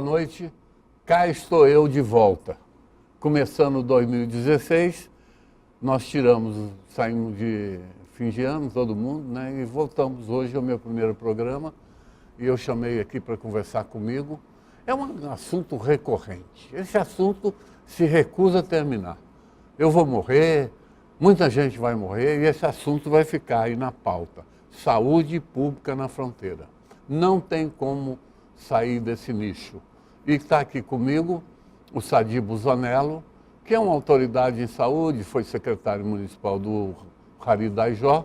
noite. Cá estou eu de volta. Começando 2016, nós saímos de fim de ano, todo mundo, né? E voltamos hoje ao meu primeiro programa. E eu chamei aqui para conversar comigo. É um assunto recorrente. Esse assunto se recusa a terminar. Eu vou morrer, muita gente vai morrer e esse assunto vai ficar aí na pauta. Saúde pública na fronteira. Não tem como sair desse nicho. E está aqui comigo o Sadi Busanello, que é uma autoridade em saúde, foi secretário municipal do Haridajó,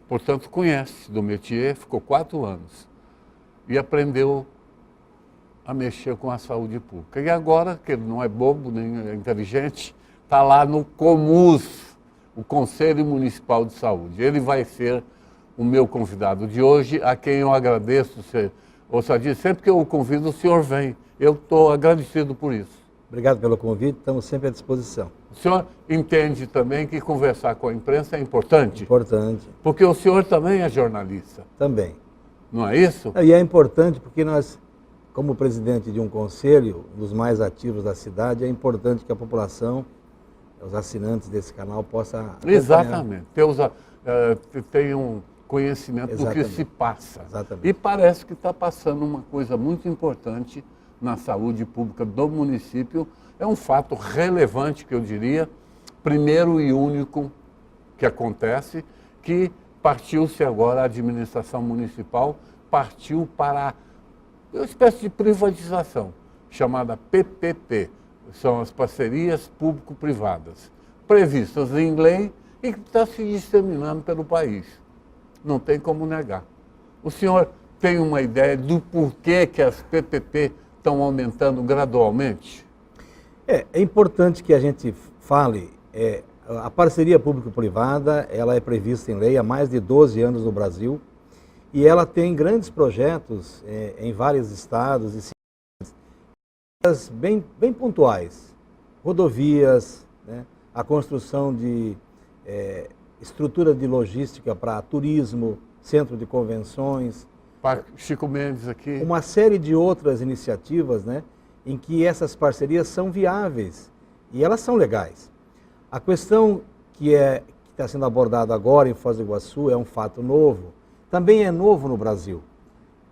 portanto conhece do métier, ficou 4 anos e aprendeu a mexer com a saúde pública. E agora, que ele não é bobo, nem é inteligente, está lá no COMUS, o Conselho Municipal de Saúde. Ele vai ser o meu convidado de hoje, a quem eu agradeço. Ô Sadi, sempre que eu o convido, o senhor vem. Eu estou agradecido por isso. Obrigado pelo convite, estamos sempre à disposição. O senhor entende também que conversar com a imprensa é importante? Importante. Porque o senhor também é jornalista. Também. Não é isso? E é importante porque nós, como presidente de um conselho, um dos mais ativos da cidade, é importante que a população, os assinantes desse canal, possam acompanhar. Exatamente. Tem um conhecimento do que se passa. Exatamente. E parece que está passando uma coisa muito importante na saúde pública do município. É um fato relevante, que eu diria, primeiro e único que acontece, que partiu-se agora, a administração municipal partiu para uma espécie de privatização, chamada PPP. São as parcerias público-privadas, previstas em lei e que está se disseminando pelo país. Não tem como negar. O senhor tem uma ideia do porquê que as PPP estão aumentando gradualmente? É importante que a gente fale, a parceria público-privada, ela é prevista em lei há mais de 12 anos no Brasil e ela tem grandes projetos em vários estados e cidades bem pontuais. Rodovias, né, a construção de estrutura de logística para turismo, centro de convenções. Chico Mendes aqui. Uma série de outras iniciativas, né, em que essas parcerias são viáveis e elas são legais. A questão que está sendo abordada agora em Foz do Iguaçu é um fato novo, também é novo no Brasil,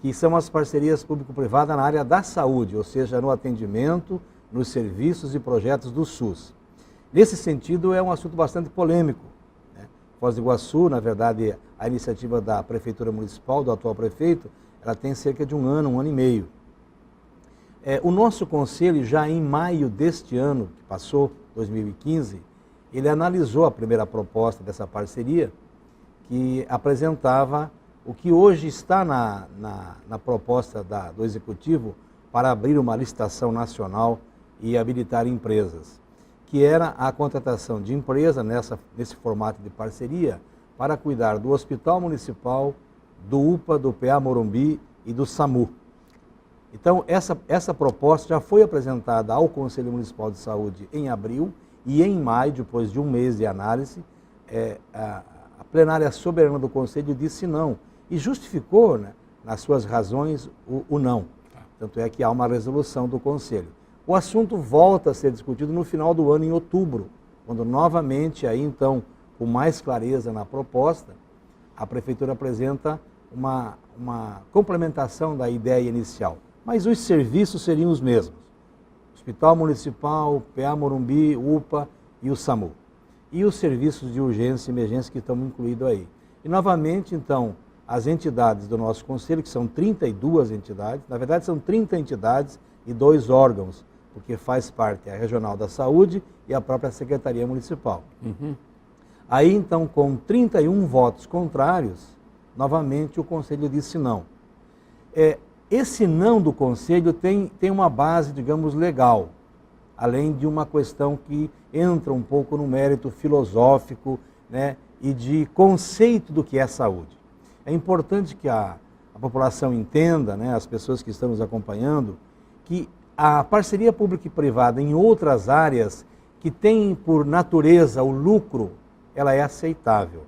que são as parcerias público-privadas na área da saúde, ou seja, no atendimento, nos serviços e projetos do SUS. Nesse sentido, é um assunto bastante polêmico. Foz do Iguaçu, na verdade, a iniciativa da Prefeitura Municipal, do atual prefeito, ela tem cerca de um ano e meio. O nosso conselho, já em maio deste ano, que passou, 2015, ele analisou a primeira proposta dessa parceria, que apresentava o que hoje está na proposta do Executivo para abrir uma licitação nacional e habilitar empresas, que era a contratação de empresa nesse formato de parceria para cuidar do Hospital Municipal, do UPA, do PA Morumbi e do SAMU. Então, essa proposta já foi apresentada ao Conselho Municipal de Saúde em abril e em maio, depois de um mês de análise, a plenária soberana do Conselho disse não e justificou, né, nas suas razões o não. Tanto é que há uma resolução do Conselho. O assunto volta a ser discutido no final do ano, em outubro, quando novamente, aí então, com mais clareza na proposta, a Prefeitura apresenta uma complementação da ideia inicial. Mas os serviços seriam os mesmos. Hospital Municipal, PA Morumbi, UPA e o SAMU. E os serviços de urgência e emergência que estão incluídos aí. E novamente, então, as entidades do nosso Conselho, que são 32 entidades, na verdade são 30 entidades e 2 órgãos, porque faz parte a Regional da Saúde e a própria Secretaria Municipal. Uhum. Aí, então, com 31 votos contrários, novamente o Conselho disse não. Esse não do Conselho tem uma base, digamos, legal, além de uma questão que entra um pouco no mérito filosófico, né, e de conceito do que é saúde. É importante que a população entenda, né, as pessoas que estão nos acompanhando, que a parceria pública e privada em outras áreas que têm por natureza o lucro, ela é aceitável.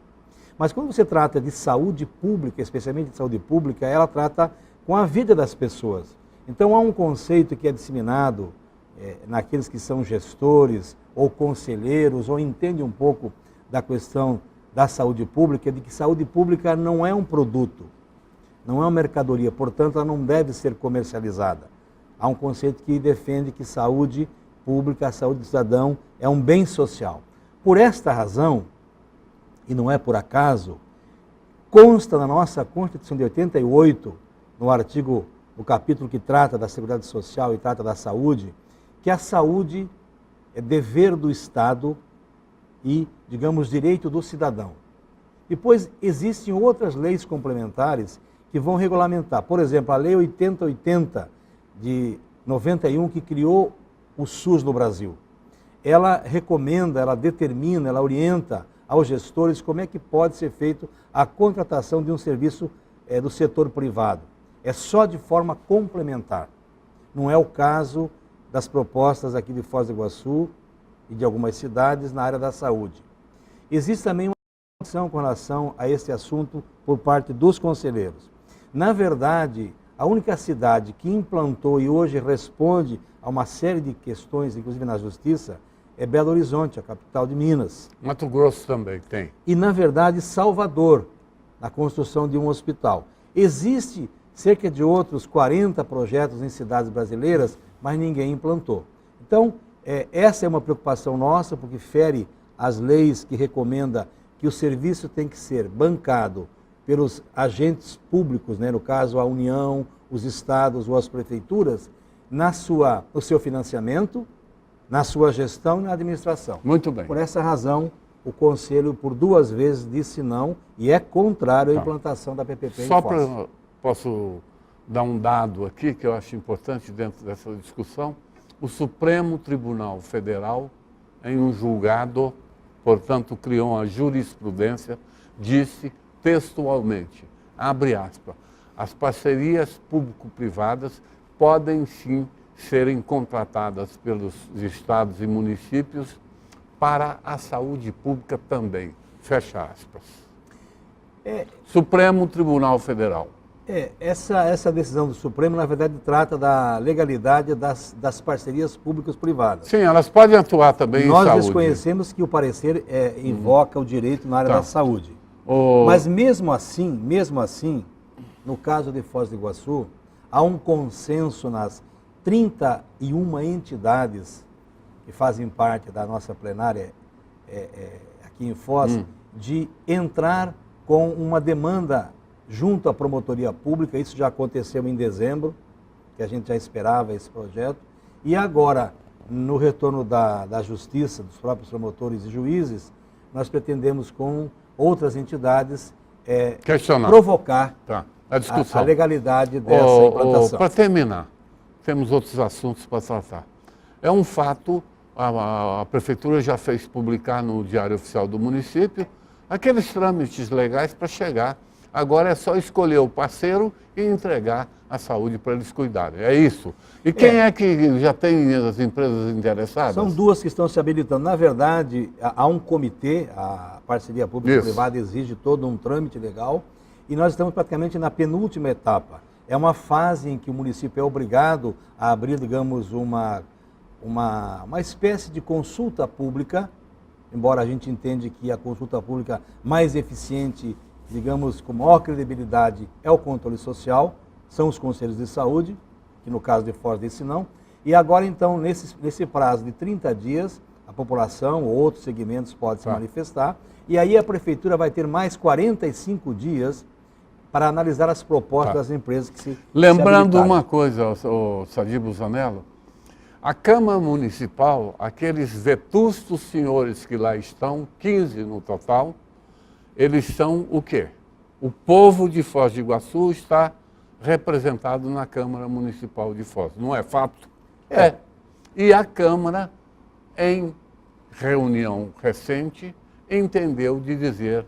Mas quando você trata de saúde pública, especialmente de saúde pública, ela trata com a vida das pessoas. Então há um conceito que é disseminado naqueles que são gestores ou conselheiros ou entendem um pouco da questão da saúde pública, de que saúde pública não é um produto, não é uma mercadoria, portanto ela não deve ser comercializada. Há um conceito que defende que saúde pública, a saúde do cidadão é um bem social. Por esta razão, e não é por acaso, consta na nossa Constituição de 88, no capítulo que trata da Seguridade Social e trata da saúde, que a saúde é dever do Estado e, digamos, direito do cidadão. Depois, existem outras leis complementares que vão regulamentar. Por exemplo, a Lei 8080 de 91, que criou o SUS no Brasil. Ela recomenda, ela determina, ela orienta aos gestores como é que pode ser feito a contratação de um serviço do setor privado. É só de forma complementar. Não é o caso das propostas aqui de Foz do Iguaçu e de algumas cidades na área da saúde. Existe também uma discussão com relação a esse assunto por parte dos conselheiros. Na verdade, a única cidade que implantou e hoje responde a uma série de questões, inclusive na Justiça, é Belo Horizonte, a capital de Minas. Mato Grosso também tem. E, na verdade, Salvador, na construção de um hospital. Existe cerca de outros 40 projetos em cidades brasileiras, mas ninguém implantou. Então, essa é uma preocupação nossa, porque fere as leis que recomenda que o serviço tem que ser bancado pelos agentes públicos, né? No caso a União, os estados ou as prefeituras, no seu financiamento, na sua gestão e na administração. Muito bem. Por essa razão, o Conselho por 2 vezes disse não e é contrário à implantação da PPP em Foz. Posso dar um dado aqui que eu acho importante dentro dessa discussão. O Supremo Tribunal Federal, em um julgado, portanto, criou uma jurisprudência, disse textualmente, abre aspas, as parcerias público-privadas podem sim serem contratadas pelos estados e municípios para a saúde pública também, fecha aspas. Supremo Tribunal Federal. Essa decisão do Supremo, na verdade, trata da legalidade das parcerias públicas-privadas. Sim, elas podem atuar também em saúde. Nós desconhecemos que o parecer invoca o direito na área da saúde. Mas mesmo assim, no caso de Foz do Iguaçu, há um consenso nas 31 entidades que fazem parte da nossa plenária aqui em Foz, de entrar com uma demanda junto à promotoria pública. Isso já aconteceu em dezembro, que a gente já esperava esse projeto. E agora, no retorno da Justiça, dos próprios promotores e juízes, nós pretendemos com outras entidades provocar a discussão, a legalidade dessa implantação. Para terminar, temos outros assuntos para tratar. É um fato, a Prefeitura já fez publicar no Diário Oficial do município aqueles trâmites legais para chegar. Agora é só escolher o parceiro e entregar a saúde para eles cuidarem. É isso. E quem é que já tem as empresas interessadas? São 2 que estão se habilitando. Na verdade, há um comitê, a parceria pública-privada exige todo um trâmite legal, e nós estamos praticamente na penúltima etapa. É uma fase em que o município é obrigado a abrir, digamos, uma espécie de consulta pública, embora a gente entenda que a consulta pública mais eficiente, digamos, com maior credibilidade, é o controle social, são os conselhos de saúde, que no caso de Foz disse não. E agora, então, nesse prazo de 30 dias, a população ou outros segmentos podem se manifestar, e aí a Prefeitura vai ter mais 45 dias para analisar as propostas das empresas que se Lembrando uma coisa, o Sadi Busanello, a Câmara Municipal, aqueles vetustos senhores que lá estão, 15 no total, eles são o quê? O povo de Foz do Iguaçu está representado na Câmara Municipal de Foz. Não é fato? E a Câmara, em reunião recente, entendeu de dizer,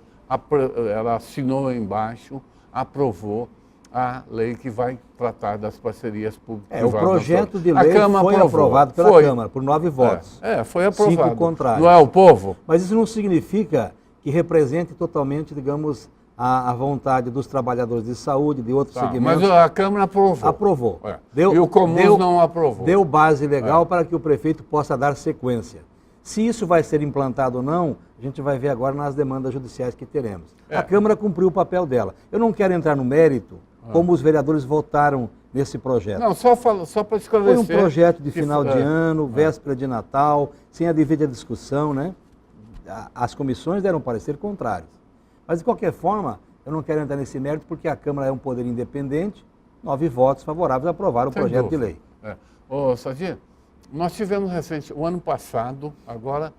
ela assinou embaixo, aprovou a lei que vai tratar das parcerias públicas. O projeto de lei foi aprovado pela Câmara por 9 votos. Foi aprovado. 5 contrários. Não é o povo? Mas isso não significa que represente totalmente, digamos, à vontade dos trabalhadores de saúde, de outros Tá, segmentos. mas a Câmara aprovou. Aprovou. É. E o Comuns não aprovou. Deu base legal para que o prefeito possa dar sequência. Se isso vai ser implantado ou não, a gente vai ver agora nas demandas judiciais que teremos. A Câmara cumpriu o papel dela. Eu não quero entrar no mérito como os vereadores votaram nesse projeto. Não, só para esclarecer. Foi um projeto de que final de ano, véspera de Natal, sem a devida discussão, né? As comissões deram parecer contrários. Mas, de qualquer forma, eu não quero entrar nesse mérito porque a Câmara é um poder independente, 9 votos favoráveis a aprovar o Sem projeto dúvida. de lei. Ô, Sadir, nós tivemos o ano passado, agora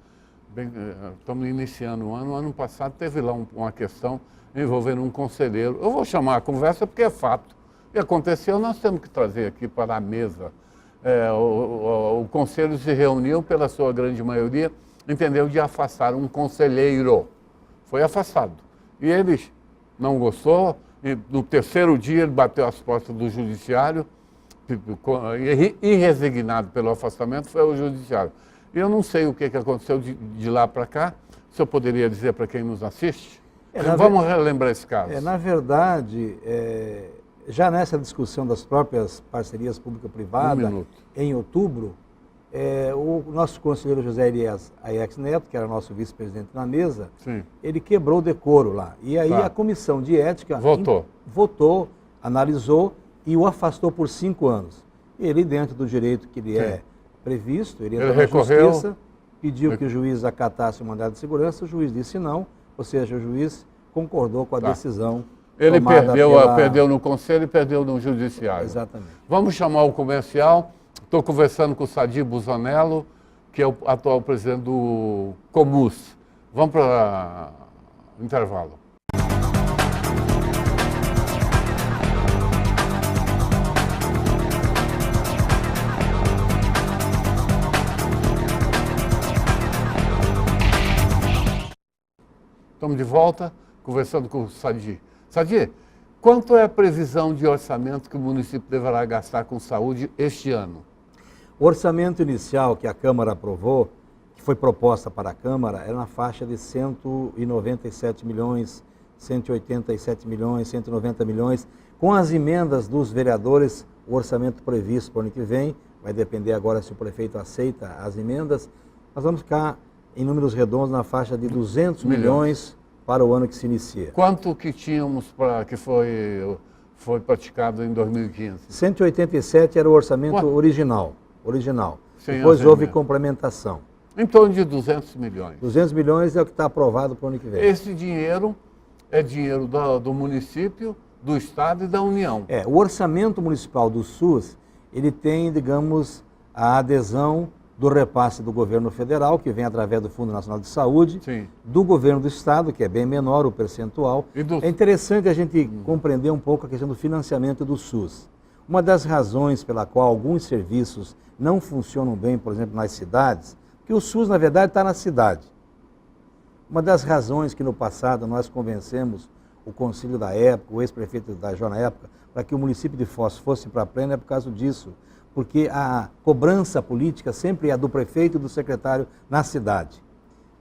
estamos iniciando o ano passado teve lá uma questão envolvendo um conselheiro. Eu vou chamar a conversa porque é fato. E aconteceu, nós temos que trazer aqui para a mesa. O conselho se reuniu, pela sua grande maioria, entendeu de afastar um conselheiro. Foi afastado. E ele não gostou, e no terceiro dia ele bateu as portas do judiciário, e resignado pelo afastamento foi o judiciário. E eu não sei o que aconteceu de lá para cá, o senhor poderia dizer para quem nos assiste? Vamos relembrar esse caso. Na verdade, já nessa discussão das próprias parcerias público-privadas, em outubro, o nosso conselheiro José Elias Aiex Neto, que era nosso vice-presidente na mesa, Sim. ele quebrou o decoro lá. E aí a comissão de ética votou, analisou e o afastou por 5 anos. Ele, dentro do direito que ele é previsto, ele entrou na justiça, pediu que o juiz acatasse o mandado de segurança, o juiz disse não, ou seja, o juiz concordou com a decisão. Ele perdeu no conselho e perdeu no judiciário. Exatamente. Vamos chamar o comercial. Estou conversando com o Sadir Busanello, que é o atual presidente do Comuns. Vamos para o intervalo. Estamos de volta, conversando com o Sadir. Sadir, quanto é a previsão de orçamento que o município deverá gastar com saúde este ano? O orçamento inicial que a Câmara aprovou, que foi proposta para a Câmara, era na faixa de 197 milhões, 187 milhões, 190 milhões. Com as emendas dos vereadores, o orçamento previsto para o ano que vem, vai depender agora se o prefeito aceita as emendas, nós vamos ficar em números redondos na faixa de 200 milhões para o ano que se inicia. Quanto que tínhamos que foi praticado em 2015? 187 era o orçamento original. Sem Depois houve complementação. Em torno de 200 milhões. 200 milhões é o que está aprovado para o ano que vem. Esse dinheiro é dinheiro do município, do Estado e da União. O orçamento municipal do SUS, ele tem, digamos, a adesão do repasse do governo federal, que vem através do Fundo Nacional de Saúde, do governo do Estado, que é bem menor o percentual. É interessante a gente compreender um pouco a questão do financiamento do SUS. Uma das razões pela qual alguns serviços não funcionam bem, por exemplo, nas cidades, que o SUS, na verdade, está na cidade. Uma das razões que no passado nós convencemos o conselho da época, o ex-prefeito da Jô na época, para que o município de Foz fosse para a plena é por causa disso. Porque a cobrança política sempre é do prefeito e do secretário na cidade.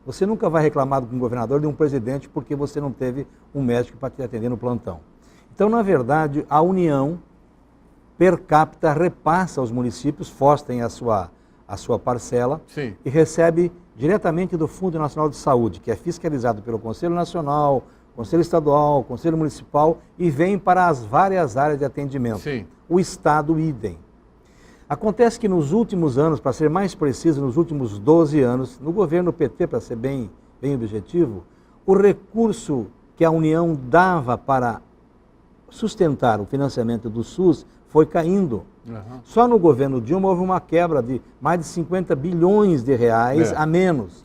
Você nunca vai reclamar com um governador de um presidente porque você não teve um médico para te atender no plantão. Então, na verdade, a União, per capita, repassa aos municípios, Foz tem a sua parcela, e recebe diretamente do Fundo Nacional de Saúde, que é fiscalizado pelo Conselho Nacional, Conselho Estadual, Conselho Municipal, e vem para as várias áreas de atendimento. O Estado, idem. Acontece que nos últimos anos, para ser mais preciso, nos últimos 12 anos, no governo PT, para ser bem objetivo, o recurso que a União dava para sustentar o financiamento do SUS foi caindo. Só no governo Dilma houve uma quebra de mais de 50 bilhões de reais a menos.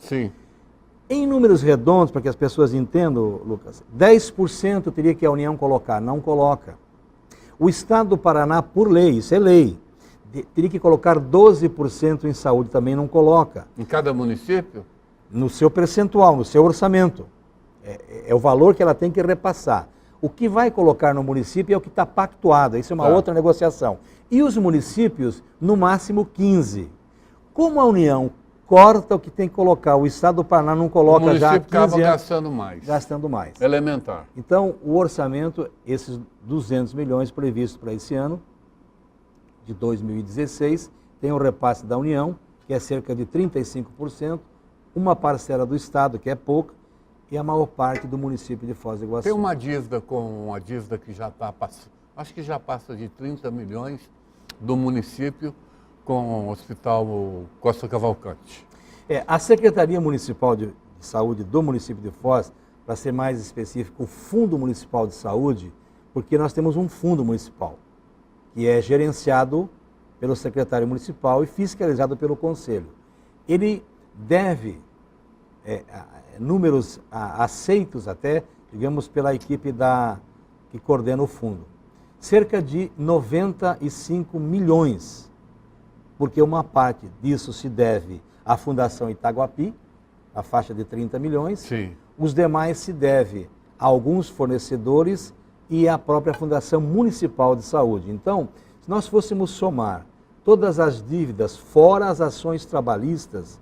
Em números redondos, para que as pessoas entendam, Lucas, 10% teria que a União colocar, não coloca. O Estado do Paraná, por lei, isso é lei, teria que colocar 12% em saúde, também não coloca. Em cada município? No seu percentual, no seu orçamento. É o valor que ela tem que repassar. O que vai colocar no município é o que está pactuado, isso é uma outra negociação. E os municípios, no máximo 15%. Como a União corta o que tem que colocar. O Estado do Paraná não coloca O já há município 15 acaba anos gastando mais. gastando mais. Elementar. Então, o orçamento, esses 200 milhões previstos para esse ano, de 2016, tem o repasse da União, que é cerca de 35%, uma parcela do Estado, que é pouca, e a maior parte do município de Foz do Iguaçu. Tem uma dívida que já está passando, acho que já passa de 30 milhões do município com o Hospital Costa Cavalcante. A Secretaria Municipal de Saúde do município de Foz, para ser mais específico, o Fundo Municipal de Saúde, porque nós temos um fundo municipal, que é gerenciado pelo secretário municipal e fiscalizado pelo Conselho. Ele deve números aceitos até, digamos, pela equipe que coordena o fundo. Cerca de 95 milhões, porque uma parte disso se deve à Fundação Itaguapi, a faixa de 30 milhões. Sim. Os demais se deve a alguns fornecedores e à própria Fundação Municipal de Saúde. Então, se nós fôssemos somar todas as dívidas, fora as ações trabalhistas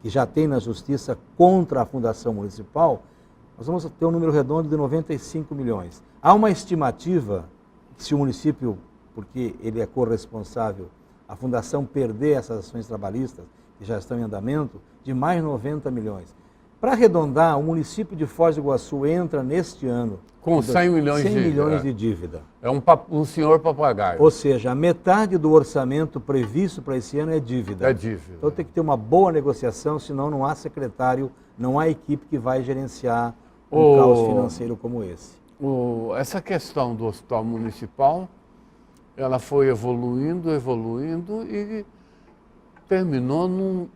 que já tem na Justiça contra a Fundação Municipal, nós vamos ter um número redondo de 95 milhões. Há uma estimativa que se o município, porque ele é corresponsável, a Fundação perder essas ações trabalhistas, que já estão em andamento, de mais 90 milhões. Para arredondar, o município de Foz do Iguaçu entra neste ano Com 100 milhões, 100 milhões de dívida. É um senhor papagaio. Ou seja, a metade do orçamento previsto para esse ano é dívida. É dívida. Então tem que ter uma boa negociação, senão não há secretário, não há equipe que vai gerenciar um caos financeiro como esse. Essa questão do hospital municipal, ela foi evoluindo e terminou num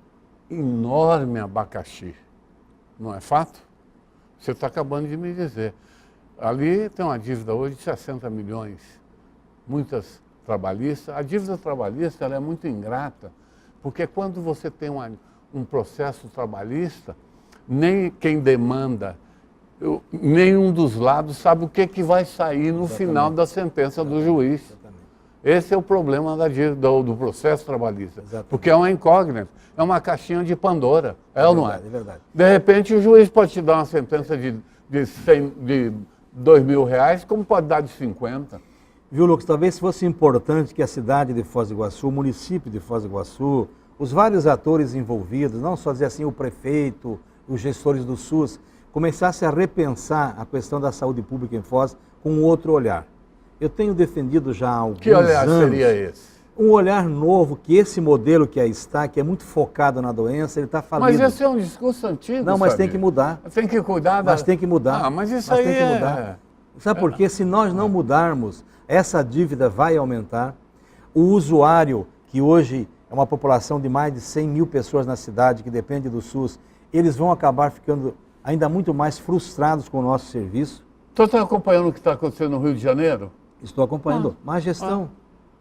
enorme abacaxi. Não é fato? Você está acabando de me dizer. Ali tem uma dívida hoje de 60 milhões, muitas trabalhistas. A dívida trabalhista ela é muito ingrata, porque quando você tem um processo trabalhista, nem quem demanda, nenhum dos lados sabe o que vai sair no final da sentença do juiz. Esse é o problema da dívida, do processo trabalhista. Exatamente. Porque é uma incógnita, é uma caixinha de Pandora. É ou não é? É verdade. De repente o juiz pode te dar uma sentença de 2 mil reais, como pode dar de 50. Viu, Lucas? Talvez fosse importante que a cidade de Foz do Iguaçu, o município de Foz do Iguaçu, os vários atores envolvidos, não só dizer assim o prefeito, os gestores do SUS, começassem a repensar a questão da saúde pública em Foz com um outro olhar. Eu tenho defendido já há alguns Que olhar anos seria esse? um olhar novo, que esse modelo que aí está, que é muito focado na doença, ele está falindo. Mas esse é um discurso antigo, Não, mas sabe? tem que mudar. Tem que cuidar da... Mas tem que mudar. Ah, mas isso Mas aí tem que é... mudar. Sabe por quê? Se nós não mudarmos, essa dívida vai aumentar. O usuário, que hoje é uma população de mais de 100 mil pessoas na cidade, que depende do SUS, eles vão acabar ficando ainda muito mais frustrados com o nosso serviço. Você está acompanhando o que está acontecendo no Rio de Janeiro? Estou acompanhando. Má gestão.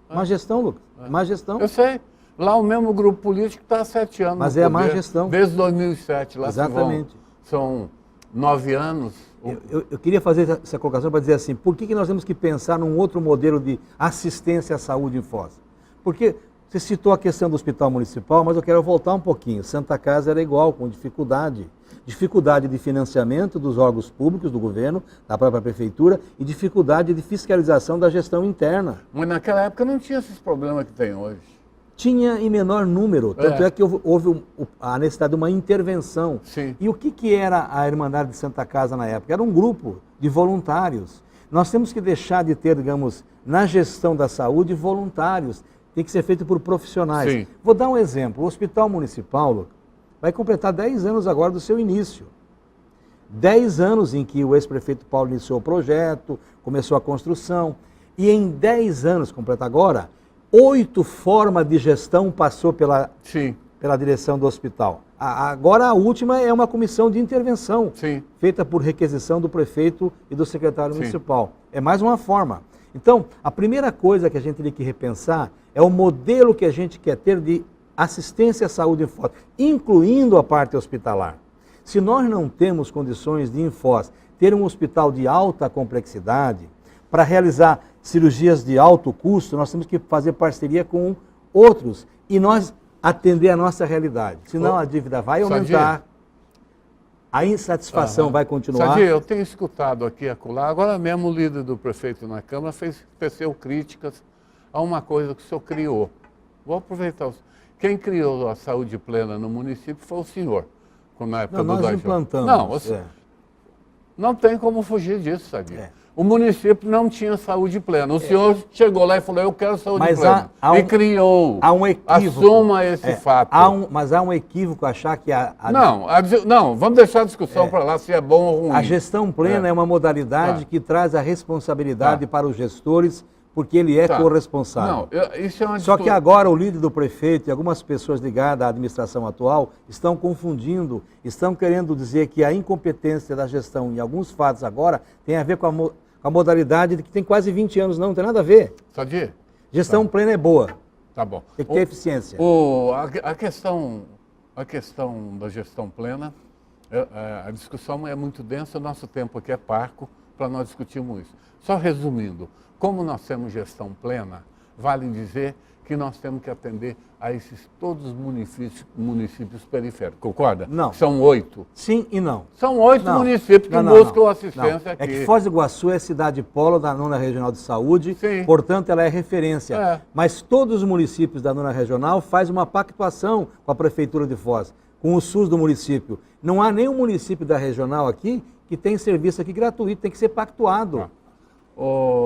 Má gestão, Lucas. Má gestão. Eu sei. Lá o mesmo grupo político está há 7 anos. Mas no é a poder, má gestão. Desde 2007. Lá Exatamente. São 9 anos. Eu queria fazer essa colocação para dizer assim, por que nós temos que pensar num outro modelo de assistência à saúde em Foz? Porque você citou a questão do hospital municipal, mas eu quero voltar um pouquinho. Santa Casa era igual, com dificuldade. Dificuldade de financiamento dos órgãos públicos, do governo, da própria prefeitura, e dificuldade de fiscalização da gestão interna. Mas naquela época não tinha esses problemas que tem hoje. Tinha em menor número, tanto é que houve a necessidade de uma intervenção. Sim. E o que era a Irmandade de Santa Casa na época? Era um grupo de voluntários. Nós temos que deixar de ter, digamos, na gestão da saúde, voluntários. Tem que ser feito por profissionais. Sim. Vou dar um exemplo. O Hospital Municipal vai completar 10 anos agora do seu início. 10 anos em que o ex-prefeito Paulo iniciou o projeto, começou a construção. E em 10 anos, completa agora, 8 formas de gestão passou pela direção do hospital. Agora a última é uma comissão de intervenção, feita por requisição do prefeito e do secretário municipal. É mais uma forma. Então, a primeira coisa que a gente tem que repensar é o modelo que a gente quer ter de assistência à saúde em Foz, incluindo a parte hospitalar. Se nós não temos condições de, em Foz, ter um hospital de alta complexidade, para realizar cirurgias de alto custo, nós temos que fazer parceria com outros. E nós atender a nossa realidade. Senão a dívida vai aumentar, a insatisfação vai continuar. Sadia, eu tenho escutado aqui e acolá, agora mesmo o líder do prefeito na Câmara fez críticas a uma coisa que o senhor criou. Vou aproveitar. Quem criou a saúde plena no município foi o senhor, na época do nós Dajão. implantamos. Não tem como fugir disso, Sadia. O município não tinha saúde plena. O senhor chegou lá e falou, eu quero saúde plena. E criou. Há um equívoco. Assuma esse fato. Mas há um equívoco achar que Não, vamos deixar a discussão para lá se é bom ou ruim. A gestão plena é uma modalidade que traz a responsabilidade para os gestores, porque ele é corresponsável. Isso é uma Só que agora o líder do prefeito e algumas pessoas ligadas à administração atual estão confundindo, estão querendo dizer que a incompetência da gestão em alguns fatos agora tem a ver com a modalidade de que tem quase 20 anos, não tem nada a ver. Sadia? Gestão plena é boa. Tá bom. Tem que ter eficiência. A questão da gestão plena, a discussão é muito densa, o nosso tempo aqui é parco para nós discutirmos isso. Só resumindo, como nós temos gestão plena, vale dizer que nós temos que atender a todos os municípios periféricos, concorda? Não. São 8. Sim e não. São 8 municípios que buscam assistência aqui. É que Foz do Iguaçu é cidade polo da 9ª Regional de Saúde, Sim. Portanto ela é referência. Mas todos os municípios da 9ª Regional fazem uma pactuação com a Prefeitura de Foz, com o SUS do município. Não há nenhum município da Regional aqui que tem serviço aqui gratuito, tem que ser pactuado.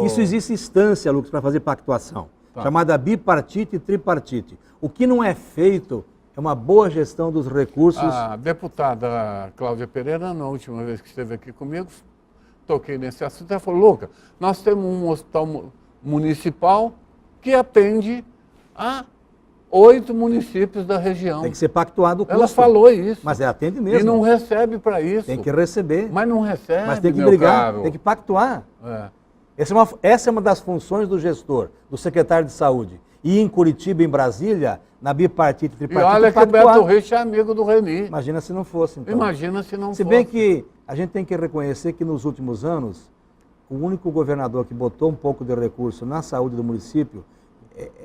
Isso existe instância, Lucas, para fazer pactuação, chamada bipartite e tripartite. O que não é feito é uma boa gestão dos recursos. A deputada Cláudia Pereira, na última vez que esteve aqui comigo, toquei nesse assunto, ela falou, Lucas, nós temos um hospital municipal que atende a 8 municípios da região. Tem que ser pactuado o custo. Ela falou isso. Mas atende mesmo. E não recebe para isso. Tem que receber. Mas não recebe, mas tem que meu brigar, caro. tem que pactuar. Essa é uma das funções do gestor, do secretário de saúde. E em Curitiba, em Brasília, na bipartite e tripartite, e olha que o Beto Rich é amigo do Reni. Imagina se não fosse, então. Imagina se não fosse. Se bem que a gente tem que reconhecer que nos últimos anos, o único governador que botou um pouco de recurso na saúde do município,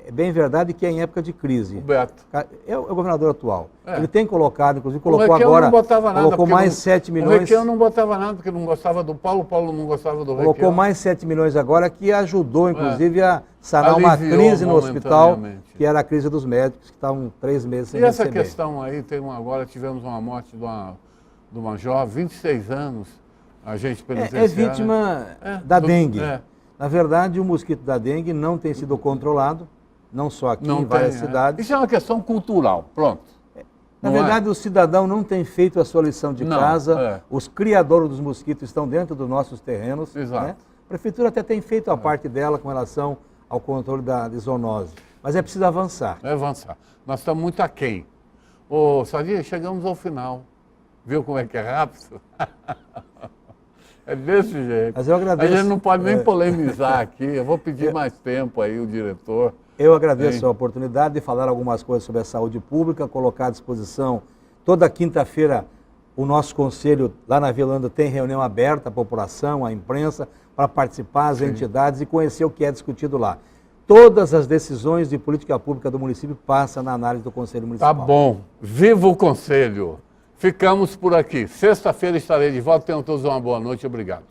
é bem verdade que é em época de crise. O Beto. É o governador atual. Ele tem colocado, inclusive colocou o agora, não botava nada, colocou mais 7 milhões. O Requião não botava nada porque não gostava do Paulo, o Paulo não gostava do Requião. Colocou mais 7 milhões agora, que ajudou, inclusive, a sanar uma crise no hospital, que era a crise dos médicos, que estavam 3 meses sem receber. E essa questão aí, agora tivemos uma morte de uma jovem, 26 anos, agente penitenciário. É vítima da dengue. Na verdade, o mosquito da dengue não tem sido controlado, não só aqui, em várias cidades. Isso é uma questão cultural, pronto. Na verdade, o cidadão não tem feito a sua lição de casa, os criadores dos mosquitos estão dentro dos nossos terrenos. Exato. Né? A prefeitura até tem feito a parte dela com relação ao controle da zoonose, mas é preciso avançar. É avançar. Nós estamos muito aquém. Ô, Sadia, chegamos ao final. Viu como é que é rápido? É desse jeito. Mas eu agradeço. A gente não pode nem polemizar aqui. Eu vou pedir mais tempo aí, o diretor. Eu agradeço a oportunidade de falar algumas coisas sobre a saúde pública, colocar à disposição. Toda quinta-feira, o nosso conselho lá na Vila Holanda tem reunião aberta à população, à imprensa, para participar, as entidades e conhecer o que é discutido lá. Todas as decisões de política pública do município passam na análise do Conselho Municipal. Tá bom. Viva o Conselho! Ficamos por aqui. Sexta-feira estarei de volta. Tenham todos uma boa noite. Obrigado.